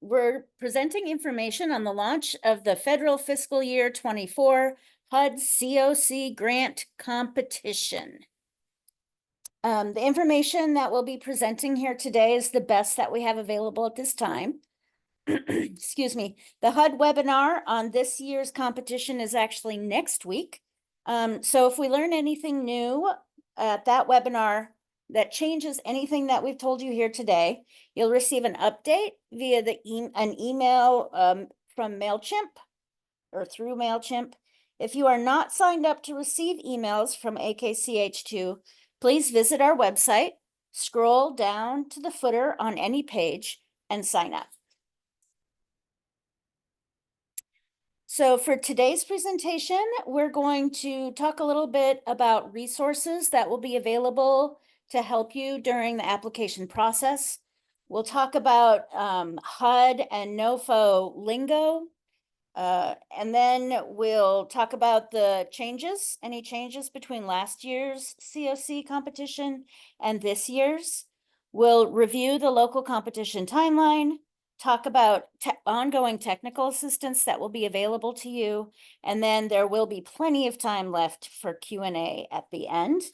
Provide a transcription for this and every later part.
we're presenting information on the launch of the federal fiscal year 24 HUD CoC grant competition. The information that we'll be presenting here today is the best that we have available at this time. Excuse me. The HUD webinar on this year's competition is actually next week. So if we learn anything new at that webinar that changes anything that we've told you here today, you'll receive an update via an email from MailChimp or through MailChimp. If you are not signed up to receive emails from AKCH2, please visit our website, scroll down to the footer on any page, and sign up. So for today's presentation, we're going to talk a little bit about resources that will be available to help you during the application process. We'll talk about HUD and NOFO lingo, and then we'll talk about the changes, any changes between last year's CoC competition and this year's. We'll review the local competition timeline, talk about ongoing technical assistance that will be available to you, and then there will be plenty of time left for Q&A at the end.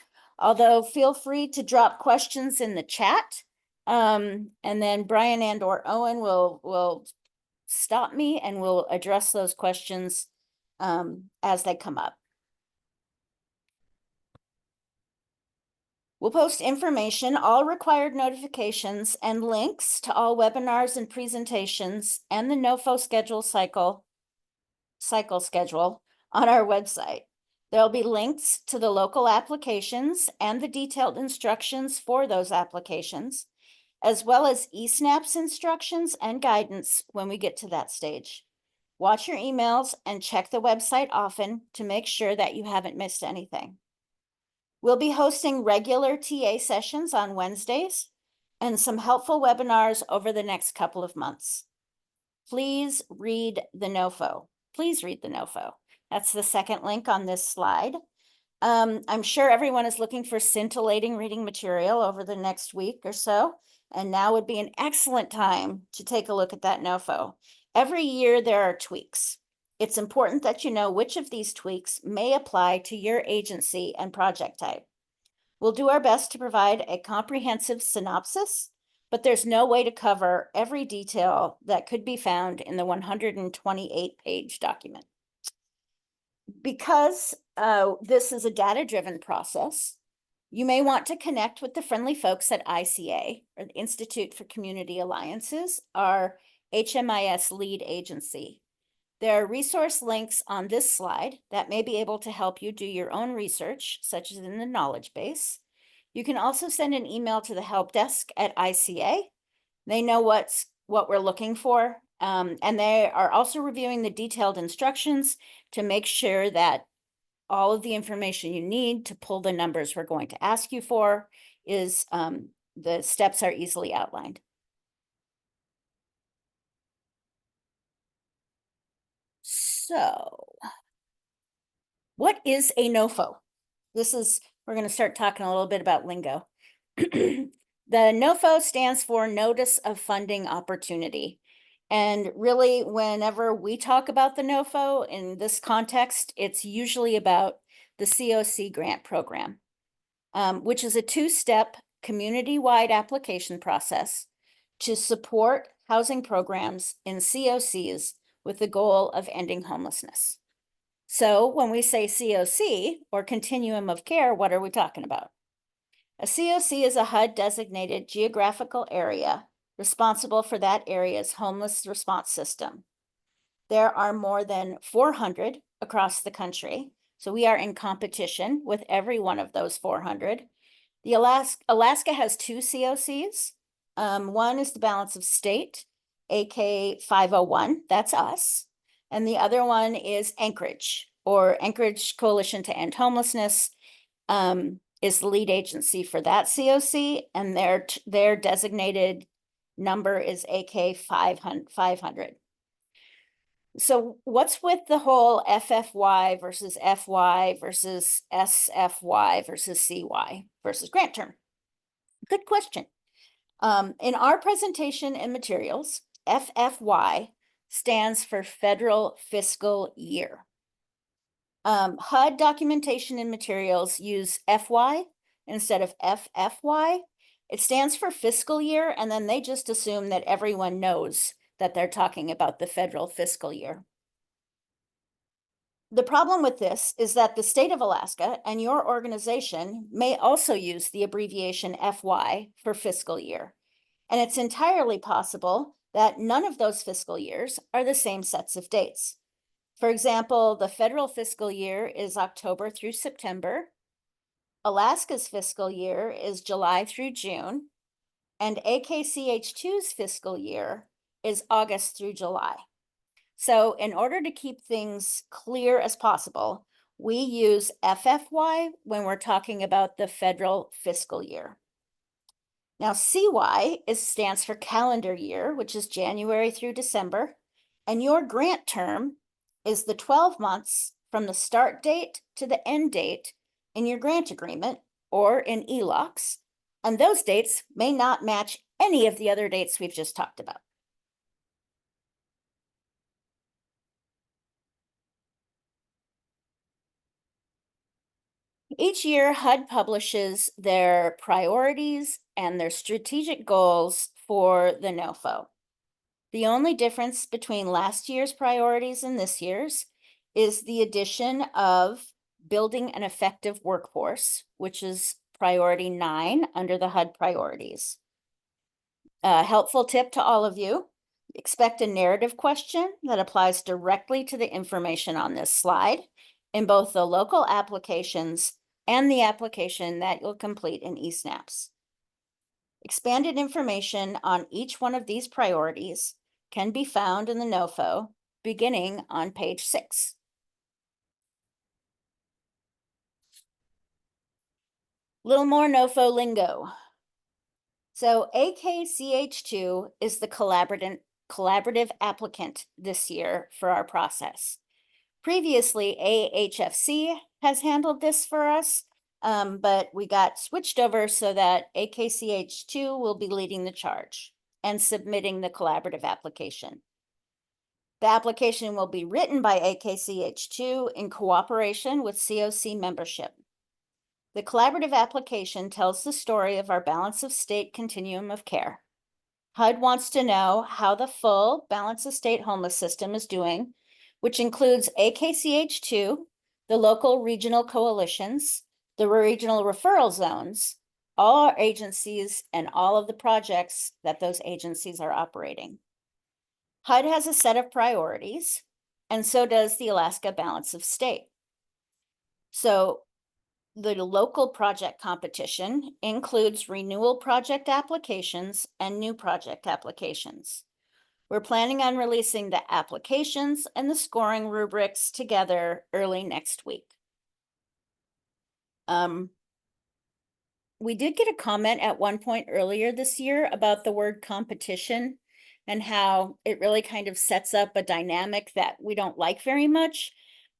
Although feel free to drop questions in the chat, and then Brian and/or Owen will stop me and we'll address those questions as they come up. We'll post information, all required notifications, and links to all webinars and presentations and the NOFO cycle schedule on our website. There'll be links to the local applications and the detailed instructions for those applications, as well as eSNAPS instructions and guidance when we get to that stage. Watch your emails and check the website often to make sure that you haven't missed anything. We'll be hosting regular TA sessions on Wednesdays and some helpful webinars over the next couple of months. Please read the NOFO. Please read the NOFO. That's the second link on this slide. I'm sure everyone is looking for scintillating reading material over the next week or so, and now would be an excellent time to take a look at that NOFO. Every year there are tweaks. It's important that you know which of these tweaks may apply to your agency and project type. We'll do our best to provide a comprehensive synopsis, but there's no way to cover every detail that could be found in the 128-page document. Because this is a data-driven process, you may want to connect with the friendly folks at ICA, or the Institute for Community Alliances, our HMIS lead agency. There are resource links on this slide that may be able to help you do your own research, such as in the knowledge base. You can also send an email to the help desk at ICA. They know what we're looking for, and they are also reviewing the detailed instructions to make sure that all of the information you need to pull the numbers we're going to ask you for is the steps are easily outlined. So, what is a NOFO? We're going to start talking a little bit about lingo. The NOFO stands for Notice of Funding Opportunity. And really, whenever we talk about the NOFO in this context, it's usually about the CoC grant program, which is a two-step community-wide application process to support housing programs in CoCs with the goal of ending homelessness. So when we say CoC, or Continuum of Care, what are we talking about? A CoC is a HUD-designated geographical area responsible for that area's homeless response system. There are more than 400 across the country, so we are in competition with every one of those 400. Alaska has two CoCs. One is the Balance of State, AK 501, that's us. And the other one is Anchorage, or Anchorage Coalition to End Homelessness, is the lead agency for that CoC, and their designated number is AK 500. So what's with the whole FFY versus FY versus SFY versus CY versus grant term? Good question. In our presentation and materials, FFY stands for Federal Fiscal Year. HUD documentation and materials use FY instead of FFY. It stands for fiscal year, and then they just assume that everyone knows that they're talking about the federal fiscal year. The problem with this is that the state of Alaska and your organization may also use the abbreviation FY for fiscal year. And it's entirely possible that none of those fiscal years are the same sets of dates. For example, the federal fiscal year is October through September. Alaska's fiscal year is July through June. And AKCH2's fiscal year is August through July. So in order to keep things clear as possible, we use FFY when we're talking about the federal fiscal year. Now, CY stands for calendar year, which is January through December, and your grant term is the 12 months from the start date to the end date in your grant agreement or in ELOCs, and those dates may not match any of the other dates we've just talked about. Each year, HUD publishes their priorities and their strategic goals for the NOFO. The only difference between last year's priorities and this year's is the addition of building an effective workforce, which is priority 9 under the HUD priorities. A helpful tip to all of you: expect a narrative question that applies directly to the information on this slide in both the local applications and the application that you'll complete in eSNAPS. Expanded information on each one of these priorities can be found in the NOFO beginning on page 6. Little more NOFO lingo. So AKCH2 is the collaborative applicant this year for our process. Previously, AHFC has handled this for us, but we got switched over so that AKCH2 will be leading the charge and submitting the collaborative application. The application will be written by AKCH2 in cooperation with CoC membership. The collaborative application tells the story of our balance of state continuum of care. HUD wants to know how the full balance of state homeless system is doing, which includes AKCH2, the local regional coalitions, the regional referral zones, all our agencies, and all of the projects that those agencies are operating. HUD has a set of priorities, and so does the Alaska Balance of State. So the local project competition includes renewal project applications and new project applications. We're planning on releasing the applications and the scoring rubrics together early next week. We did get a comment at one point earlier this year about the word competition and how it really kind of sets up a dynamic that we don't like very much.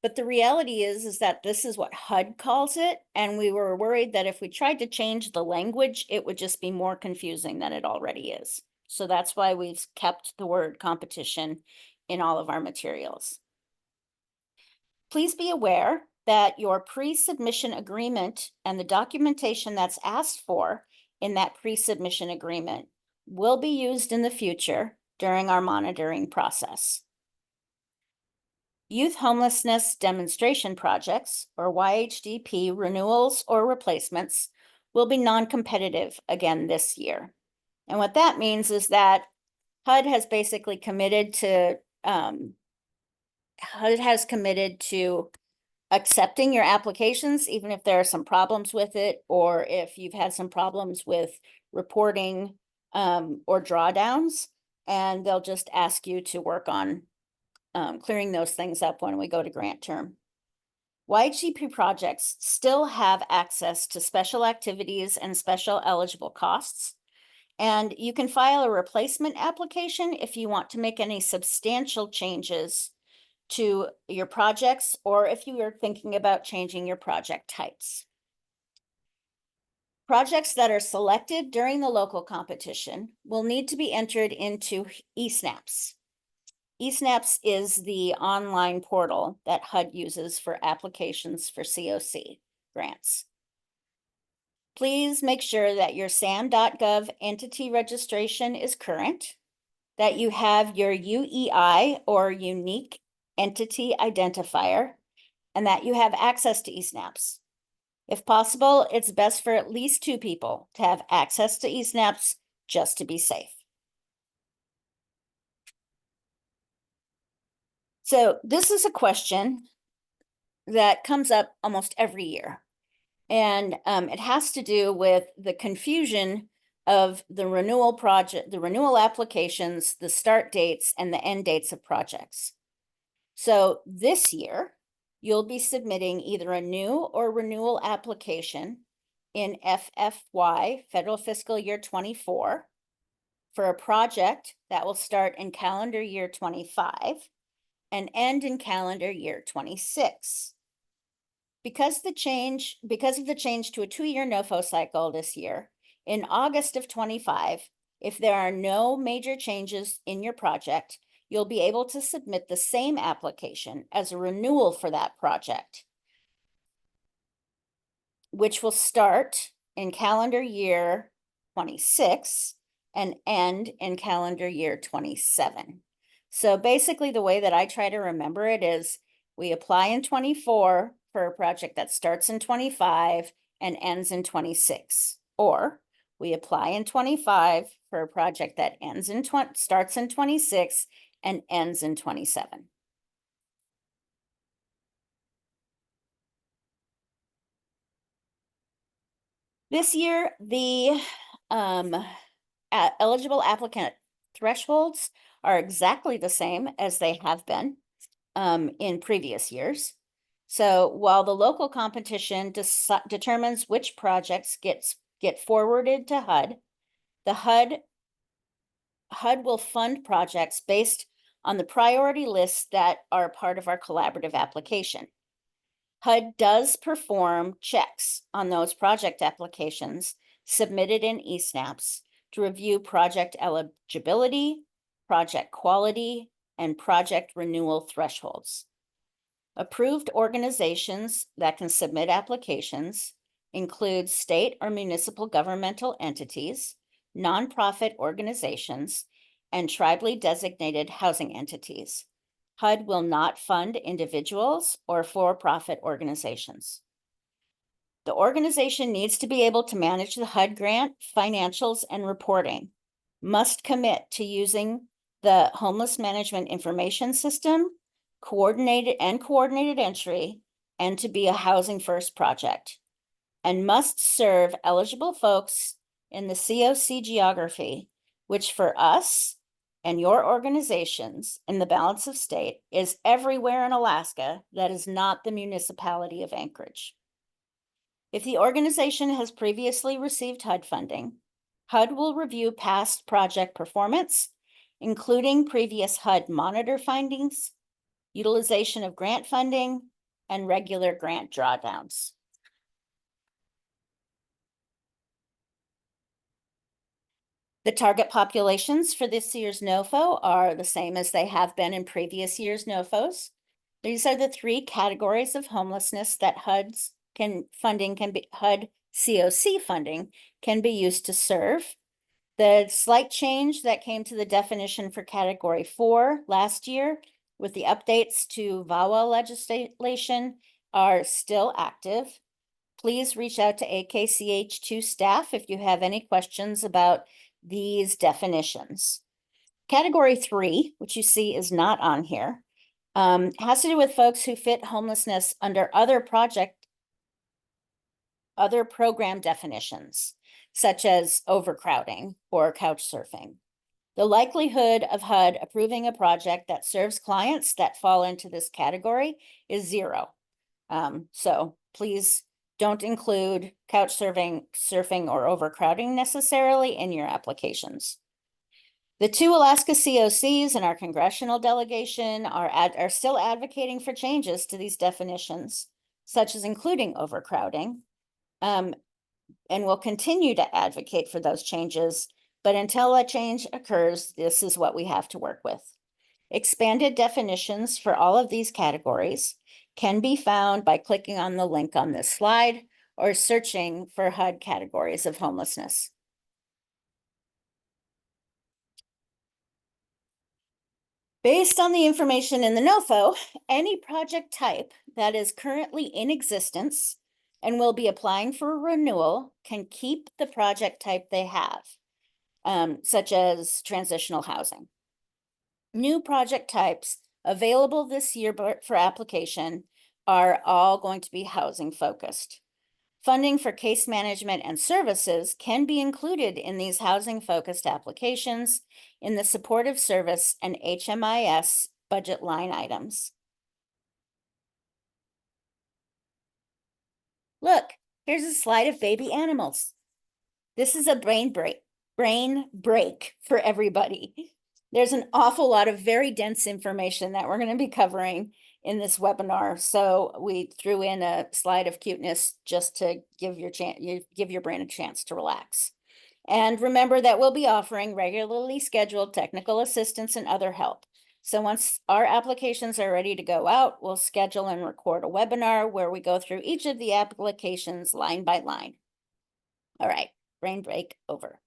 But the reality is that this is what HUD calls it, and we were worried that if we tried to change the language, it would just be more confusing than it already is. So that's why we've kept the word competition in all of our materials. Please be aware that your pre-submission agreement and the documentation that's asked for in that pre-submission agreement will be used in the future during our monitoring process. Youth homelessness demonstration projects, or YHDP renewals or replacements, will be non-competitive again this year. And what that means is that HUD has basically committed to accepting your applications, even if there are some problems with it, or if you've had some problems with reporting or drawdowns, and they'll just ask you to work on clearing those things up when we go to grant term. YHDP projects still have access to special activities and special eligible costs, and you can file a replacement application if you want to make any substantial changes to your projects, or if you are thinking about changing your project types. Projects that are selected during the local competition will need to be entered into eSnaps. eSnaps is the online portal that HUD uses for applications for CoC grants. Please make sure that your SAM.gov entity registration is current, that you have your UEI or Unique Entity Identifier, and that you have access to eSnaps. If possible, it's best for at least 2 people to have access to eSnaps just to be safe. So this is a question that comes up almost every year. And it has to do with the confusion of the renewal project, the renewal applications, the start dates, and the end dates of projects. So this year, you'll be submitting either a new or renewal application in FFY, Federal Fiscal Year 24, for a project that will start in calendar year 25 and end in calendar year 26. Because of the change to a 2-year NOFO cycle this year, in August of 25, if there are no major changes in your project, you'll be able to submit the same application as a renewal for that project, which will start in calendar year 26 and end in calendar year 27. So basically, the way that I try to remember it is we apply in 24 for a project that starts in 25 and ends in 26, or we apply in 25 for a project that starts in 26 and ends in 27. This year, the eligible applicant thresholds are exactly the same as they have been in previous years. So while the local competition determines which projects get forwarded to HUD, the HUD will fund projects based on the priority lists that are part of our collaborative application. HUD does perform checks on those project applications submitted in eSnaps to review project eligibility, project quality, and project renewal thresholds. Approved organizations that can submit applications include state or municipal governmental entities, nonprofit organizations, and tribally designated housing entities. HUD will not fund individuals or for-profit organizations. The organization needs to be able to manage the HUD grant, financials, and reporting, must commit to using the Homeless Management Information System, coordinated entry, and to be a housing first project, and must serve eligible folks in the CoC geography, which for us and your organizations in the balance of state is everywhere in Alaska that is not the municipality of Anchorage. If the organization has previously received HUD funding, HUD will review past project performance, including previous HUD monitor findings, utilization of grant funding, and regular grant drawdowns. The target populations for this year's NOFO are the same as they have been in previous years' NOFOs. These are the 3 categories of homelessness that HUD CoC funding can be used to serve. The slight change that came to the definition for category 4 last year with the updates to VAWA legislation are still active. Please reach out to AKCH2 staff if you have any questions about these definitions. Category 3, which you see is not on here, has to do with folks who fit homelessness under other program definitions, such as overcrowding or couch surfing. The likelihood of HUD approving a project that serves clients that fall into this category is 0. So please don't include couch surfing, or overcrowding necessarily in your applications. The 2 Alaska CoCs and our congressional delegation are still advocating for changes to these definitions, such as including overcrowding. and will continue to advocate for those changes. But until a change occurs, this is what we have to work with. Expanded definitions for all of these categories can be found by clicking on the link on this slide or searching for HUD categories of homelessness. Based on the information in the NOFO, any project type that is currently in existence and will be applying for renewal can keep the project type they have, such as transitional housing. New project types available this year for application are all going to be housing focused. Funding for case management and services can be included in these housing focused applications in the supportive service and HMIS budget line items. Look, here's a slide of baby animals. This is a brain break for everybody. There's an awful lot of very dense information that we're going to be covering in this webinar. So we threw in a slide of cuteness just to give your brain a chance to relax. And remember that we'll be offering regularly scheduled technical assistance and other help. So once our applications are ready to go out, we'll schedule and record a webinar where we go through each of the applications line by line. All right, brain break over.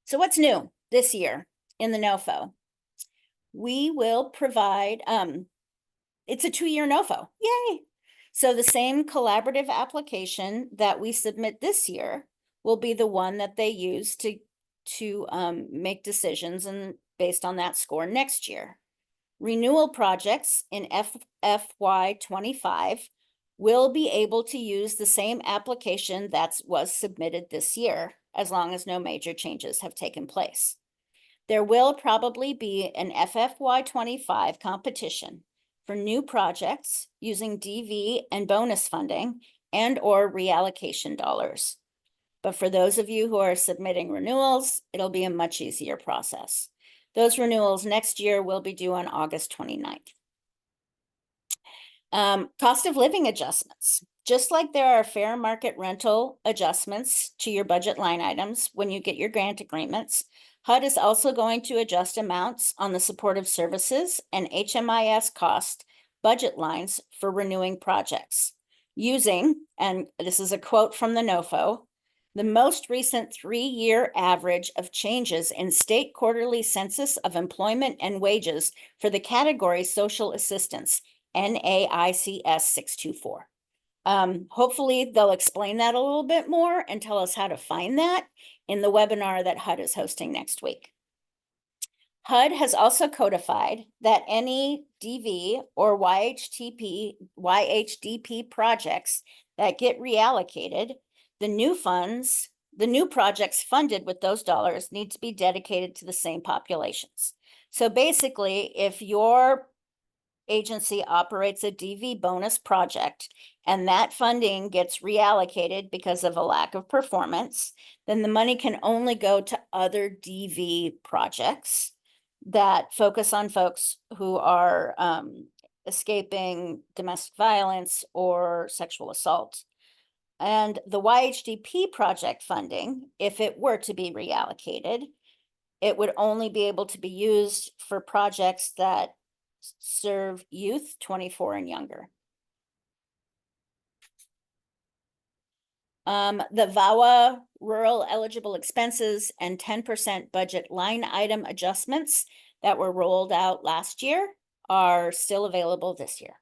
So what's new this year in the NOFO? We will provide, it's a 2-year NOFO, yay! So the same collaborative application that we submit this year will be the one that they use to make decisions and based on that score next year. Renewal projects in FFY25 will be able to use the same application that was submitted this year, as long as no major changes have taken place. There will probably be an FFY25 competition for new projects using DV and bonus funding and/or reallocation dollars. But for those of you who are submitting renewals, it'll be a much easier process. Those renewals next year will be due on August 29th. Cost of living adjustments. Just like there are fair market rental adjustments to your budget line items when you get your grant agreements, HUD is also going to adjust amounts on the supportive services and HMIS cost budget lines for renewing projects using, and this is a quote from the NOFO, the most recent 3-year average of changes in state quarterly census of employment and wages for the category social assistance, NAICS 624. Hopefully they'll explain that a little bit more and tell us how to find that in the webinar that HUD is hosting next week. HUD has also codified that any DV or YHDP projects that get reallocated, the new projects funded with those dollars need to be dedicated to the same populations. So basically, if your agency operates a DV bonus project and that funding gets reallocated because of a lack of performance, then the money can only go to other DV projects that focus on folks who are escaping domestic violence or sexual assault. And the YHDP project funding, if it were to be reallocated, it would only be able to be used for projects that serve youth 24 and younger. The VAWA rural eligible expenses and 10% budget line item adjustments that were rolled out last year are still available this year.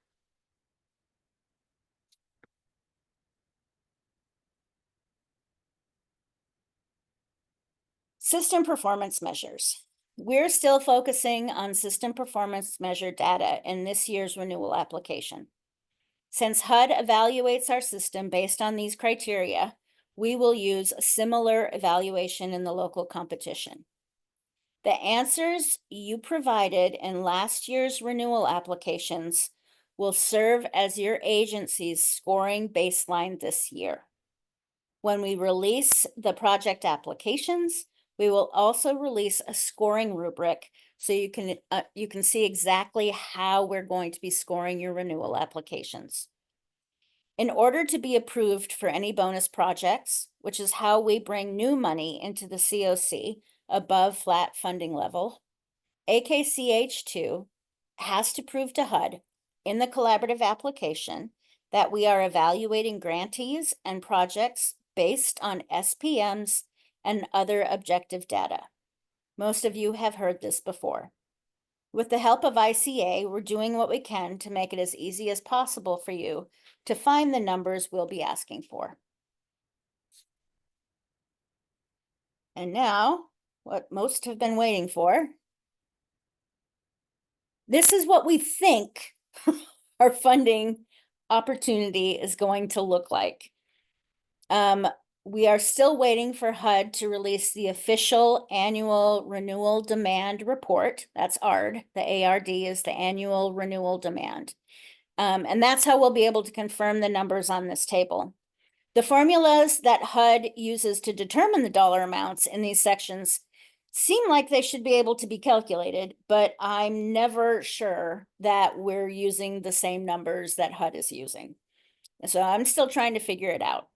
System performance measures. We're still focusing on system performance measure data in this year's renewal application. Since HUD evaluates our system based on these criteria, we will use a similar evaluation in the local competition. The answers you provided in last year's renewal applications will serve as your agency's scoring baseline this year. When we release the project applications, we will also release a scoring rubric so you can see exactly how we're going to be scoring your renewal applications. In order to be approved for any bonus projects, which is how we bring new money into the CoC above flat funding level, AKCH2 has to prove to HUD in the collaborative application that we are evaluating grantees and projects based on SPMs and other objective data. Most of you have heard this before. With the help of ICA, we're doing what we can to make it as easy as possible for you to find the numbers we'll be asking for. And now, what most have been waiting for. This is what we think our funding opportunity is going to look like. We are still waiting for HUD to release the official annual renewal demand report. That's ARD. The ARD is the annual renewal demand. And that's how we'll be able to confirm the numbers on this table. The formulas that HUD uses to determine the dollar amounts in these sections seem like they should be able to be calculated, but I'm never sure that we're using the same numbers that HUD is using. So I'm still trying to figure it out.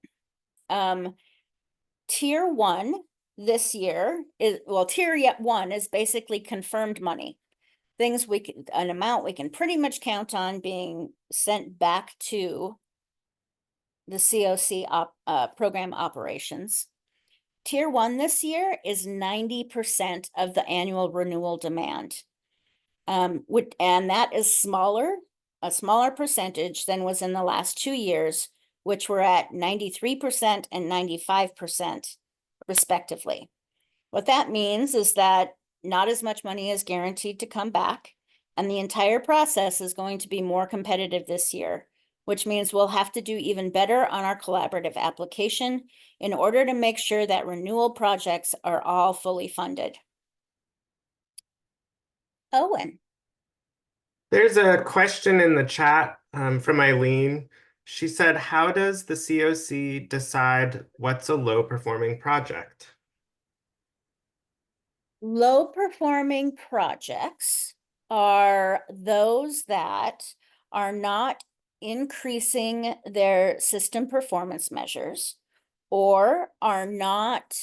Tier 1 this year is, well, tier 1 is basically confirmed money. Things we can, an amount we can pretty much count on being sent back to the CoC program operations. Tier 1 this year is 90% of the annual renewal demand. And that is a smaller percentage than was in the last 2 years, which were at 93% and 95% respectively. What that means is that not as much money is guaranteed to come back, and the entire process is going to be more competitive this year, which means we'll have to do even better on our collaborative application in order to make sure that renewal projects are all fully funded. Owen. There's a question in the chat from Eileen. She said, how does the CoC decide what's a low-performing project? Low-performing projects are those that are not increasing their system performance measures or are not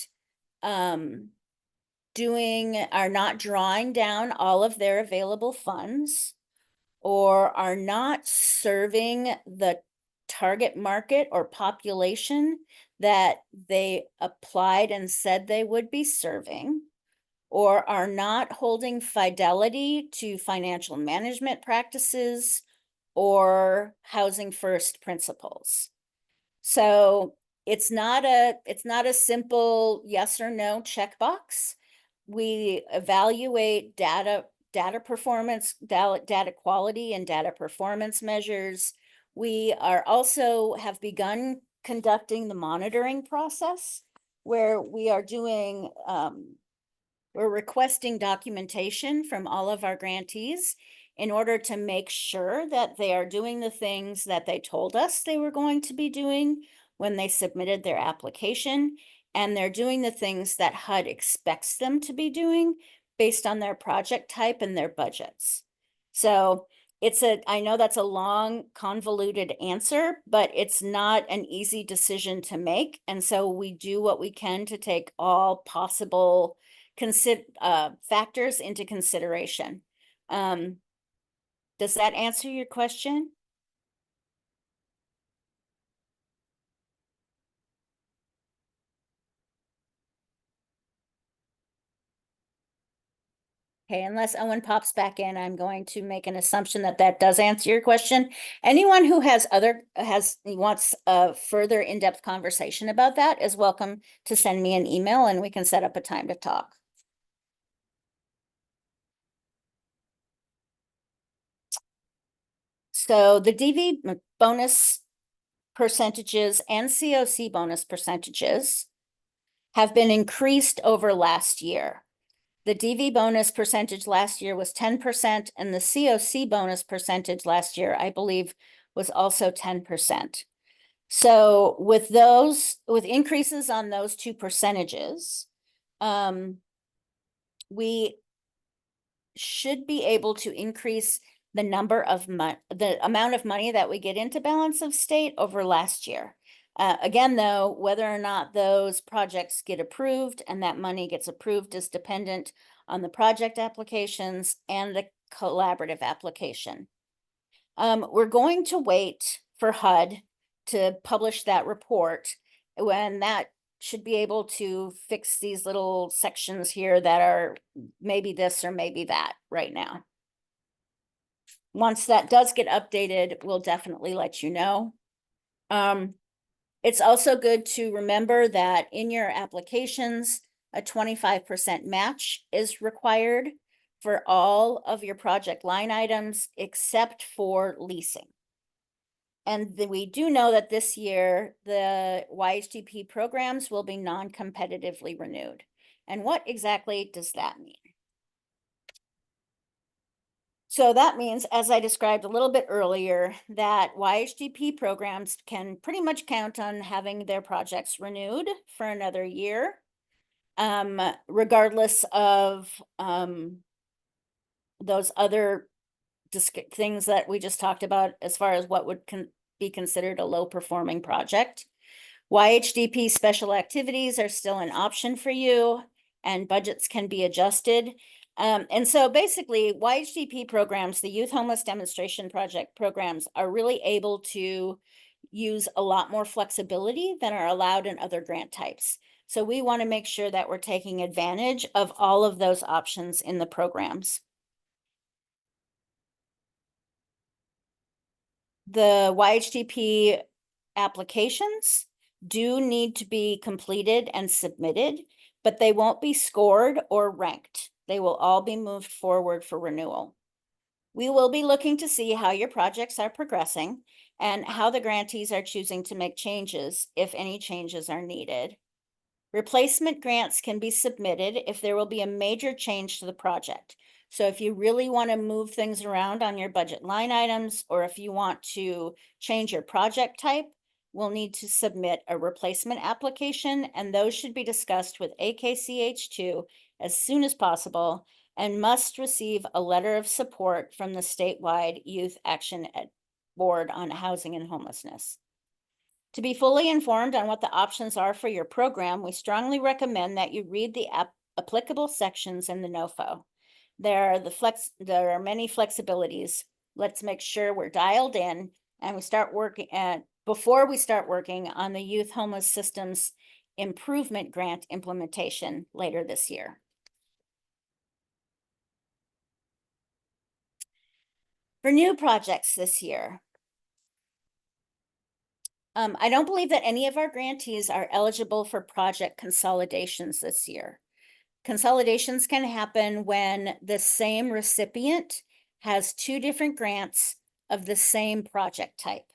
drawing down all of their available funds or are not serving the target market or population that they applied and said they would be serving, or are not holding fidelity to financial management practices or housing first principles. So it's not a simple yes or no checkbox. We evaluate data performance, data quality and data performance measures. We are also have begun conducting the monitoring process where we are doing we're requesting documentation from all of our grantees in order to make sure that they are doing the things that they told us they were going to be doing when they submitted their application, and they're doing the things that HUD expects them to be doing based on their project type and their budgets. So I know that's a long, convoluted answer, but it's not an easy decision to make. And so we do what we can to take all possible factors into consideration. Does that answer your question? Okay, unless Owen pops back in, I'm going to make an assumption that that does answer your question. Anyone who wants a further in-depth conversation about that is welcome to send me an email and we can set up a time to talk. So the DV bonus percentages and CoC bonus percentages have been increased over last year. The DV bonus percentage last year was 10%, and the CoC bonus percentage last year, I believe, was also 10%. So with increases on those two percentages, we should be able to increase the amount of money that we get into balance of state over last year. Again, though, whether or not those projects get approved and that money gets approved is dependent on the project applications and the collaborative application. We're going to wait for HUD to publish that report when that should be able to fix these little sections here that are maybe this or maybe that right now. Once that does get updated, we'll definitely let you know. It's also good to remember that in your applications, a 25% match is required for all of your project line items except for leasing. And we do know that this year, the YHDP programs will be non-competitively renewed. And what exactly does that mean? So that means, as I described a little bit earlier, that YHDP programs can pretty much count on having their projects renewed for another year, regardless of those other things that we just talked about as far as what would be considered a low performing project. YHDP special activities are still an option for you, and budgets can be adjusted. And so basically, YHDP programs, the Youth Homeless Demonstration Project programs, are really able to use a lot more flexibility than are allowed in other grant types. So we want to make sure that we're taking advantage of all of those options in the programs. The YHDP applications do need to be completed and submitted, but they won't be scored or ranked. They will all be moved forward for renewal. We will be looking to see how your projects are progressing and how the grantees are choosing to make changes, if any changes are needed. Replacement grants can be submitted if there will be a major change to the project. So if you really want to move things around on your budget line items, or if you want to change your project type, we'll need to submit a replacement application, and those should be discussed with AKCH2 as soon as possible and must receive a letter of support from the statewide Youth Action Board on Housing and Homelessness. To be fully informed on what the options are for your program, we strongly recommend that you read the applicable sections in the NOFO. There are many flexibilities. Let's make sure we're dialed in and we start working before we start working on the Youth Homeless Systems Improvement Grant implementation later this year. For new projects this year, I don't believe that any of our grantees are eligible for project consolidations this year. Consolidations can happen when the same recipient has two different grants of the same project type.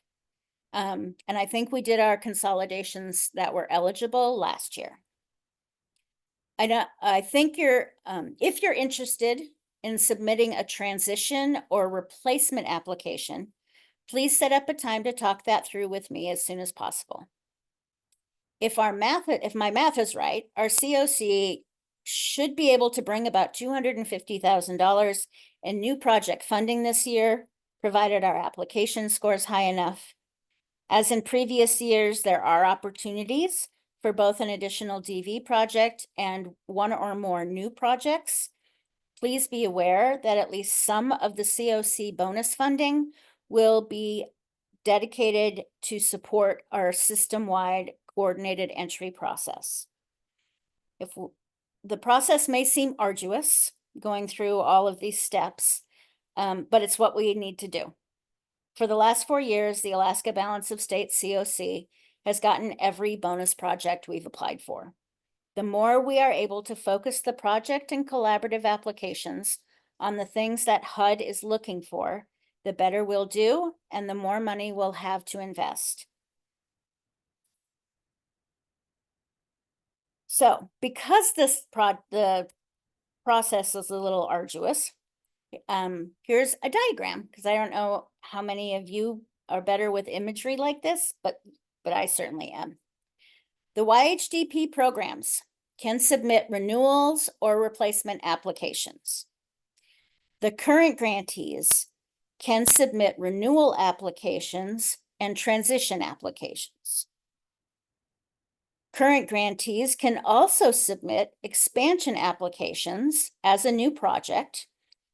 And I think we did our consolidations that were eligible last year. I think if you're interested in submitting a transition or replacement application, please set up a time to talk that through with me as soon as possible. If my math is right, our CoC should be able to bring about $250,000 in new project funding this year, provided our application scores high enough. As in previous years, there are opportunities for both an additional DV project and one or more new projects. Please be aware that at least some of the CoC bonus funding will be dedicated to support our system-wide coordinated entry process. The process may seem arduous, going through all of these steps, but it's what we need to do. For the last 4 years, the Alaska Balance of State CoC has gotten every bonus project we've applied for. The more we are able to focus the project and collaborative applications on the things that HUD is looking for, the better we'll do and the more money we'll have to invest. So because the process is a little arduous, here's a diagram, because I don't know how many of you are better with imagery like this, but I certainly am. The YHDP programs can submit renewals or replacement applications. The current grantees can submit renewal applications and transition applications. Current grantees can also submit expansion applications as a new project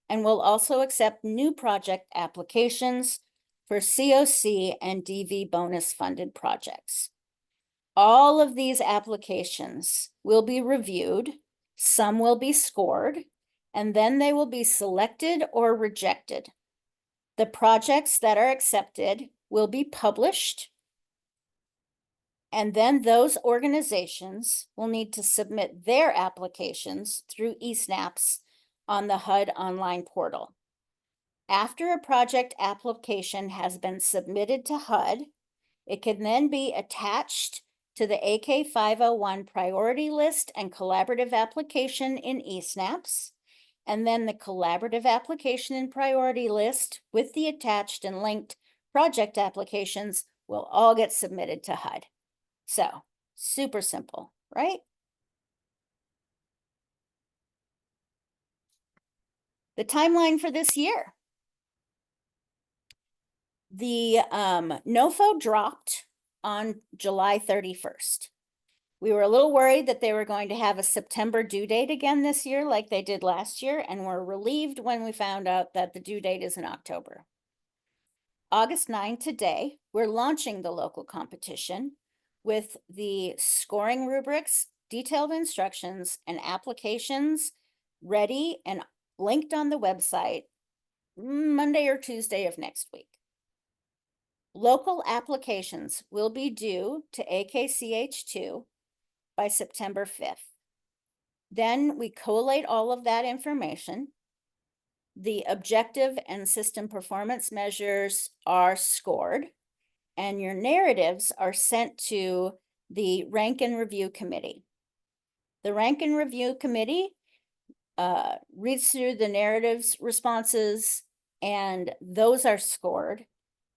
and will also accept new project applications for CoC and DV bonus funded projects. All of these applications will be reviewed, some will be scored, and then they will be selected or rejected. The projects that are accepted will be published, and then those organizations will need to submit their applications through eSnaps on the HUD online portal. After a project application has been submitted to HUD, it can then be attached to the AK 501 priority list and collaborative application in eSnaps, and then the collaborative application and priority list with the attached and linked project applications will all get submitted to HUD. So, super simple, right? The timeline for this year. The NOFO dropped on July 31st. We were a little worried that they were going to have a September due date again this year, like they did last year, and we're relieved when we found out that the due date is in October. August 9 today, we're launching the local competition with the scoring rubrics, detailed instructions, and applications ready and linked on the website Monday or Tuesday of next week. Local applications will be due to AKCH2 by September 5th. Then we collate all of that information. The objective and system performance measures are scored, and your narratives are sent to the Rank and Review Committee. The Rank and Review Committee reads through the narratives responses, and those are scored.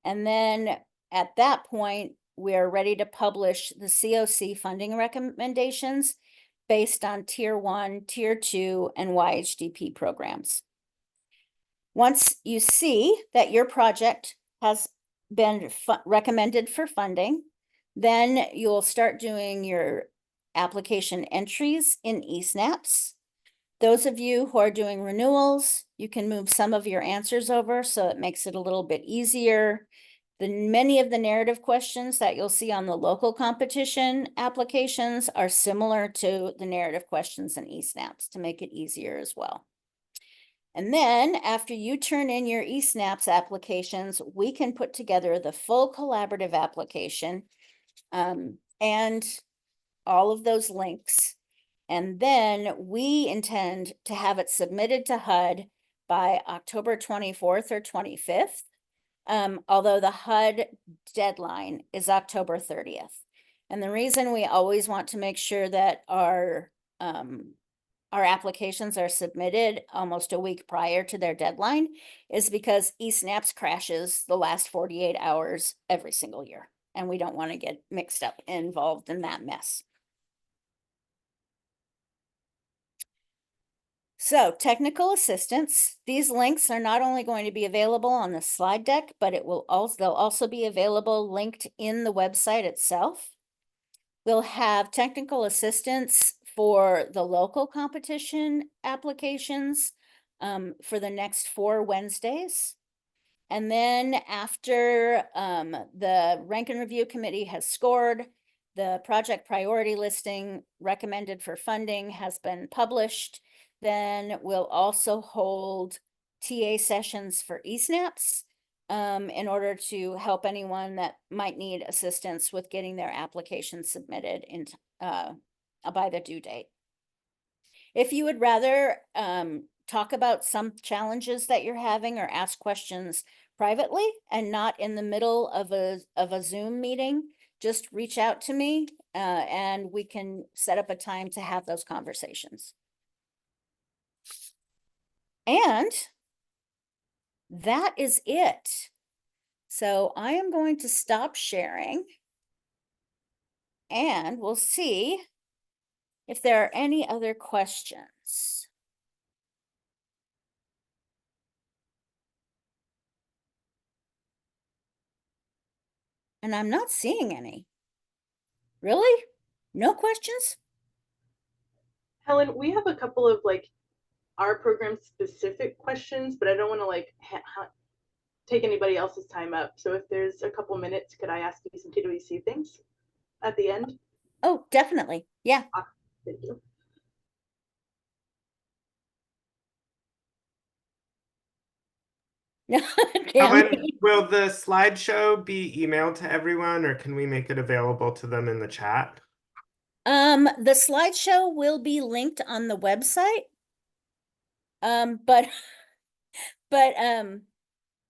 And then at that point, we're ready to publish the CoC funding recommendations based on Tier 1, Tier 2, and YHDP programs. Once you see that your project has been recommended for funding, then you'll start doing your application entries in eSnaps. Those of you who are doing renewals, you can move some of your answers over so it makes it a little bit easier. Many of the narrative questions that you'll see on the local competition applications are similar to the narrative questions in eSnaps to make it easier as well. And then after you turn in your eSnaps applications, we can put together the full collaborative application and all of those links. And then we intend to have it submitted to HUD by October 24th or 25th, although the HUD deadline is October 30th. And the reason we always want to make sure that our applications are submitted almost a week prior to their deadline is because eSnaps crashes the last 48 hours every single year. And we don't want to get mixed up and involved in that mess. So technical assistance, these links are not only going to be available on the slide deck, but they'll also be available linked in the website itself. We'll have technical assistance for the local competition applications for the next 4 Wednesdays. And then after the Rank and Review Committee has scored, the project priority listing recommended for funding has been published, then we'll also hold TA sessions for eSnaps in order to help anyone that might need assistance with getting their application submitted by the due date. If you would rather talk about some challenges that you're having or ask questions privately and not in the middle of a Zoom meeting, just reach out to me and we can set up a time to have those conversations. And that is it. So I am going to stop sharing and we'll see if there are any other questions. and I'm not seeing any. Really? No questions? Helen, we have a couple of like our program specific questions, but I don't want to like take anybody else's time up. So if there's a couple minutes, could I ask you some TWC things at the end? Oh, definitely. Yeah. Thank you. Helen, Tammy. will the slideshow be emailed to everyone, or can we make it available to them in the chat? The slideshow will be linked on the website. But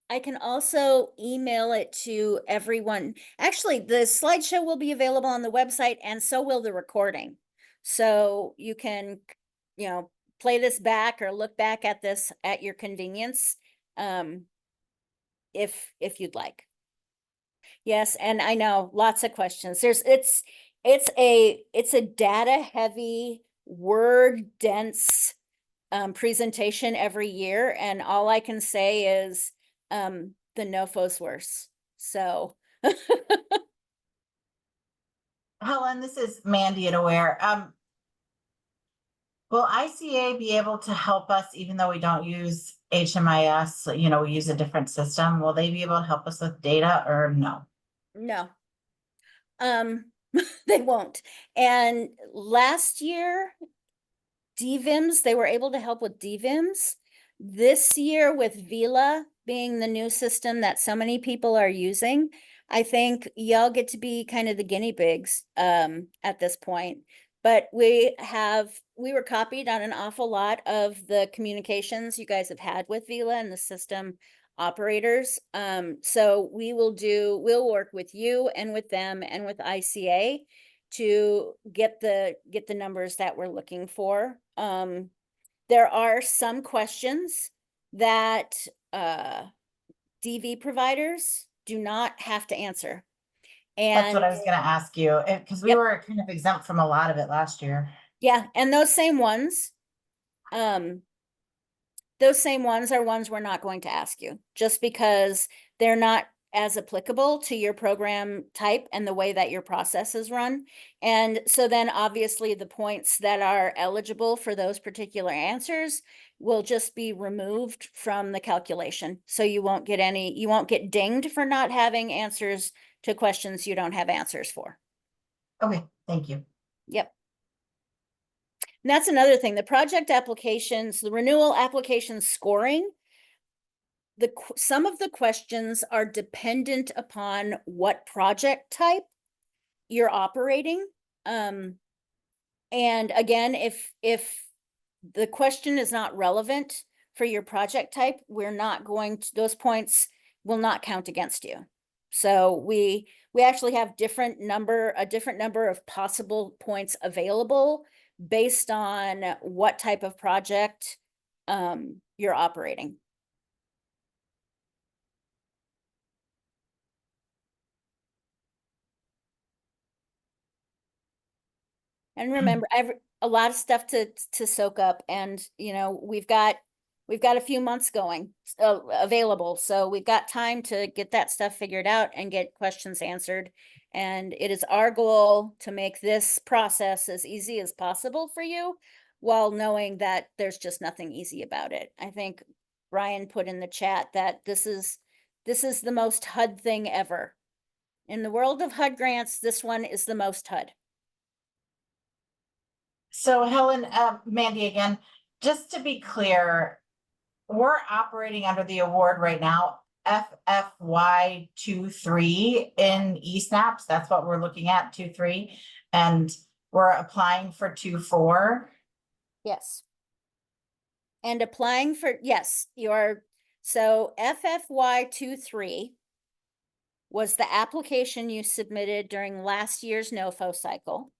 I can also email it to everyone. Actually, the slideshow will be available on the website, and so will the recording. So you can, you know, play this back or look back at this at your convenience, if you'd like. Yes, and I know lots of questions. It's a data heavy, word dense presentation every year, and all I can say is the NOFO's worse. So Helen, this is Mandy at Aware. Will ICA be able to help us even though we don't use HMIS? You know, we use a different system. Will they be able to help us with data or no? no, they won't. And last year, DVIMS, they were able to help with DVIMS. This year with Vila being the new system that so many people are using, I think y'all get to be kind of the guinea pigs at this point. But we were copied on an awful lot of the communications you guys have had with Vila and the system operators. So we'll work with you and with them and with ICA to get the numbers that we're looking for. There are some questions that DV providers do not have to answer. That's what And I was going to ask you because we Yep. were kind of exempt from a lot of it last year. yeah, and those same ones are ones we're not going to ask you, just because they're not as applicable to your program type and the way that your process is run. And so then obviously the points that are eligible for those particular answers will just be removed from the calculation. So you won't get dinged for not having answers to questions you don't have answers for. Okay, thank you. Yep. And that's another thing, the project applications, the renewal application scoring, some of the questions are dependent upon what project type you're operating. And again, if the question is not relevant for your project type, those points will not count against you. So we actually have a different number of possible points available based on what type of project you're operating. And remember, a lot of stuff to soak up, and you know, we've got a few months available, so we've got time to get that stuff figured out and get questions answered. And it is our goal to make this process as easy as possible for you, while knowing that there's just nothing easy about it. I think Brian put in the chat that this is the most HUD thing ever. In the world of HUD grants, this one is the most HUD. So Helen, Mandy again, just to be clear, we're operating under the award right now, FFY23 in eSnaps. That's what we're looking at, 2.3, and we're applying for 2.4. Yes. And applying for, yes, so FFY23 was the application you submitted during last year's NOFO cycle.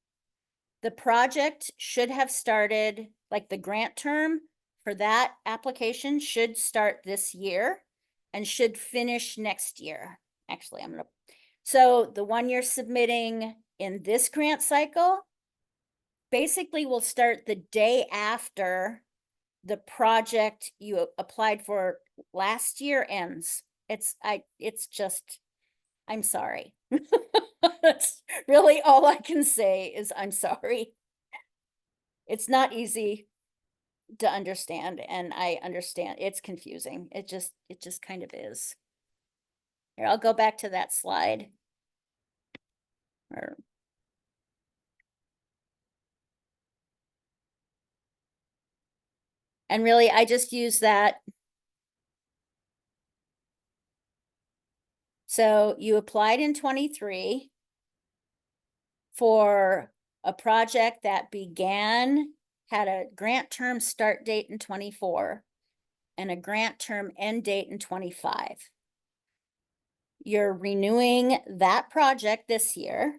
The project should have started, like the grant term for that application should start this year and should finish next year. Actually, so the one you're submitting in this grant cycle basically will start the day after the project you applied for last year ends. It's just I'm sorry. That's really all I can say is I'm sorry. It's not easy to understand, and I understand it's confusing. It just kind of is. Here, I'll go back to that slide. Or and really, I just use that. So you applied in 23 for a project that had a grant term start date in 24 and a grant term end date in 25. You're renewing that project this year.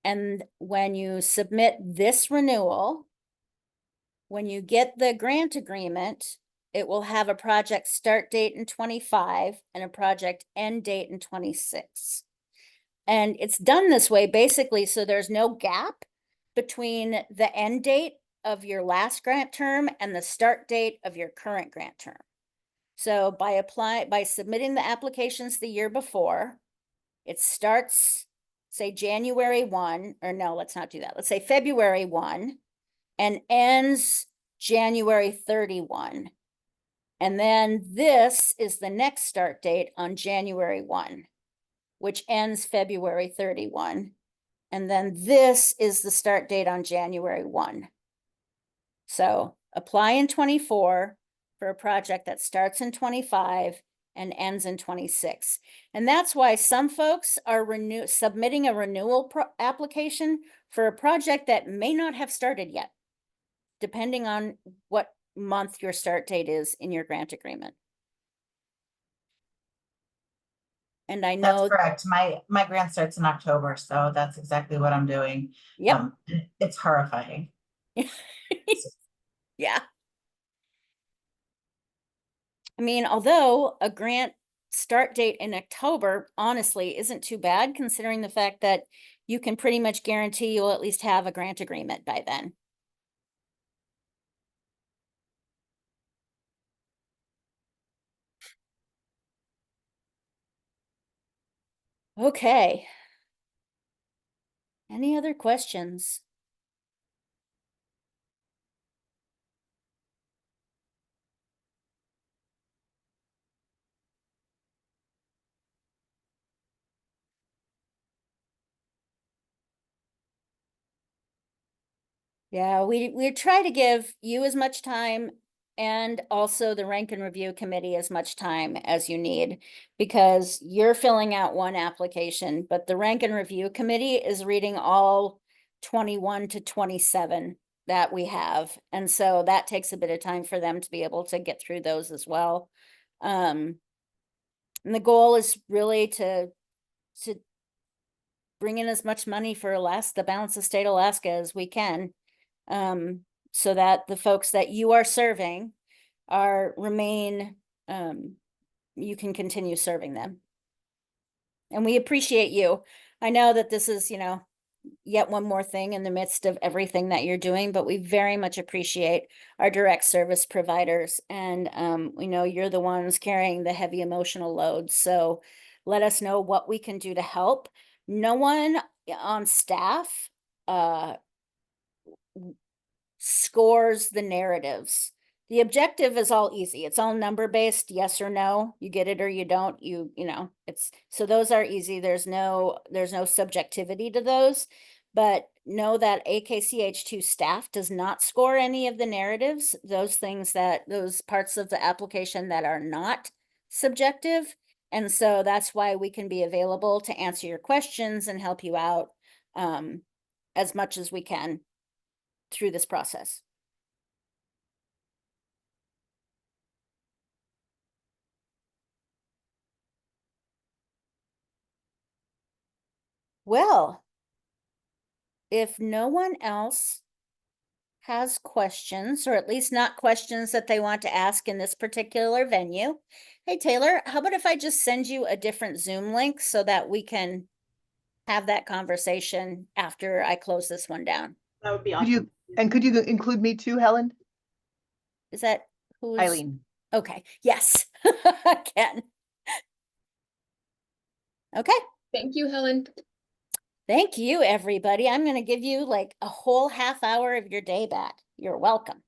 And when you submit this renewal, when you get the grant agreement, it will have a project start date in 25 and a project end date in 26. And it's done this way basically so there's no gap between the end date of your last grant term and the start date of your current grant term. So by submitting the applications the year before, it starts, say January 1, or no, let's not do that. Let's say February 1 and ends January 31. And then this is the next start date on January 1, which ends February 31. And then this is the start date on January 1. So apply in 24 for a project that starts in 25 and ends in 26. And that's why some folks are submitting a renewal application for a project that may not have started yet, depending on what month your start date is in your grant agreement. And I know That's correct. My grant starts in October, so that's exactly what I'm doing. Yep. It's horrifying. Yeah. I mean, although a grant start date in October, honestly, isn't too bad considering the fact that you can pretty much guarantee you'll at least have a grant agreement by then. Okay. Any other questions? Yeah, we try to give you as much time and also the rank and review committee as much time as you need because you're filling out one application, but the rank and review committee is reading all 21 to 27 that we have. And so that takes a bit of time for them to be able to get through those as well. And the goal is really to bring in as much money for the balance of state Alaska as we can. So that the folks that you are serving you can continue serving them. And we appreciate you. I know that this is, yet one more thing in the midst of everything that you're doing, but we very much appreciate our direct service providers. And we know you're the ones carrying the heavy emotional load. So let us know what we can do to help. No one on staff scores the narratives. The objective is all easy. It's all number based, yes or no. You get it or you don't. So those are easy. There's no subjectivity to those. But know that AKCH2 staff does not score any of the narratives, those parts of the application that are not subjective. And so that's why we can be available to answer your questions and help you out as much as we can through this process. Well, if no one else has questions, or at least not questions that they want to ask in this particular venue, hey, Taylor, how about if I just send you a different Zoom link so that we can have that conversation after I close this one down? That would be Could awesome. could you include me too, Helen? Is that who's? Eileen. Okay, yes, I can. Okay, Thank you, Helen. thank you, everybody. I'm gonna give you like a whole half hour of your day back. You're welcome.